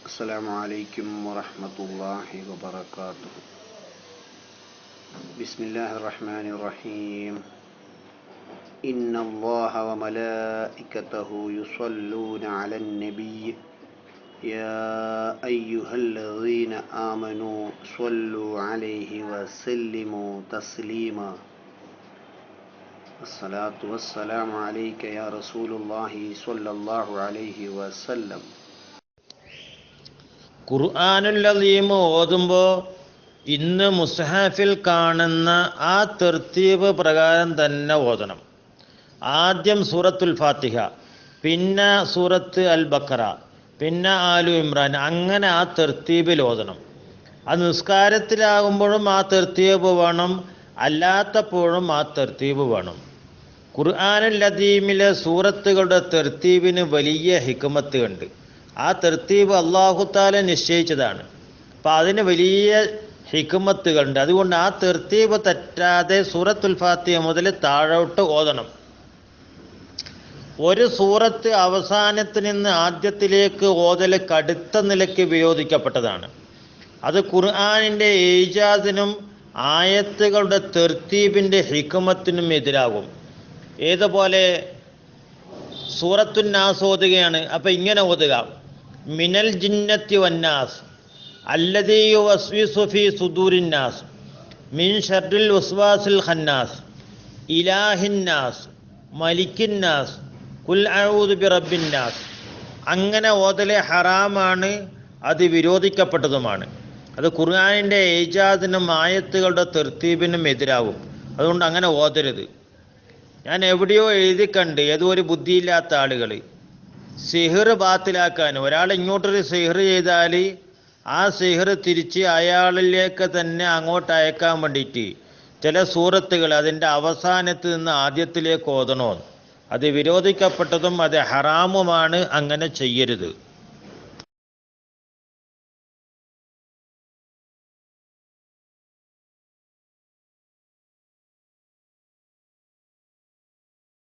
السلام عليكم ورحمة الله وبركاته. بسم الله الرحمن الرحيم. إن الله وملائكته يصلون على النبي يا أيها الذين آمنوا صلوا عليه وسلموا تسليما. الصلاة والسلام عليك يا رسول الله صلى الله عليه وسلم. ഖുർആനുൽ അലീം ഓതുമ്പോൾ ഇന്ന് മുസ്ഹഫിൽ കാണുന്ന ആ തർത്തീബ് പ്രകാരം തന്നെ ഓതണം. ആദ്യം സൂറത്തുൽ ഫാത്തിഹ, പിന്നെ സൂറത്ത് അൽ ബഖറ, പിന്നെ ആലു ഇമ്രാൻ, അങ്ങനെ ആ തർത്തീബിൽ ഓതണം. അത് നിസ്കാരത്തിലാകുമ്പോഴും ആ തർത്തീബ് വേണം, അല്ലാത്തപ്പോഴും ആ തർത്തീബ് വേണം. ഖുർആനുൽ അലീമിലെ സൂറത്തുകളുടെ തർത്തീബിന് വലിയ ഹിക്മത്ത് ഉണ്ട്. ആ തർത്തീബ് അല്ലാഹു തആല നിശ്ചയിച്ചതാണ്. അപ്പം അതിന് വലിയ ഹിക്മത്തുകളുണ്ട്. അതുകൊണ്ട് ആ തർത്തീബ് തെറ്റാതെ സൂറത്തുൽ ഫാത്തിഹ മുതൽ താഴോട്ട് ഓതണം. ഒരു സൂറത്ത് അവസാനത്തിൽ നിന്ന് ആദ്യത്തിലേക്ക് ഓതൽ കടുത്ത നിലയ്ക്ക് വിരോധിക്കപ്പെട്ടതാണ്. അത് ഖുർആനിൻ്റെ ഈജാദിനും ആയത്തുകളുടെ തർത്തീബിൻ്റെ ഹിക്മത്തിനും എതിരാകും. ഏതുപോലെ സൂറത്തുൻ നാസ് ഓതുകയാണ്, അപ്പം ഇങ്ങനെ ഓതുക: മിനൽ ജിന്നത്തി വന്നാസ് അല്ലദീ യുവസ്വിസു ഫീ സുദൂരിന്നാസ് മിൻ ശർറിൽ വസ്വാസിൽ ഖന്നാസ് ഇലാഹിന്നാസ് മലിക്കിന്നാസ് ഖുൽ അഊദു ബിറബ്ബിന്നാസ്. അങ്ങനെ ഓതലെ ഹറാമാണ്, അത് വിരോധിക്കപ്പെട്ടതുമാണ്. അത് ഖുർആനിൻ്റെ ഈജാദിനും ആയത്തുകളുടെ തർത്തീബിനും എതിരാകും. അതുകൊണ്ട് അങ്ങനെ ഓതരുത്. ഞാൻ എവിടെയോ എഴുതി കണ്ട്, ഏതോ ഒരു ബുദ്ധിയില്ലാത്ത ആളുകൾ സിഹിർ ബാത്തിലാക്കാൻ, ഒരാൾ ഇങ്ങോട്ടൊരു സിഹിർ ചെയ്താൽ ആ സിഹിർ തിരിച്ച് അയാളിലേക്ക് തന്നെ അങ്ങോട്ട് അയക്കാൻ വേണ്ടിയിട്ട് ചില സൂറത്തുകൾ അതിൻ്റെ അവസാനത്ത് നിന്ന് ആദ്യത്തിലേക്ക് ഓതണോ. അത് വിരോധിക്കപ്പെട്ടതും അത് ഹറാമുമാണ്. അങ്ങനെ ചെയ്യരുത്.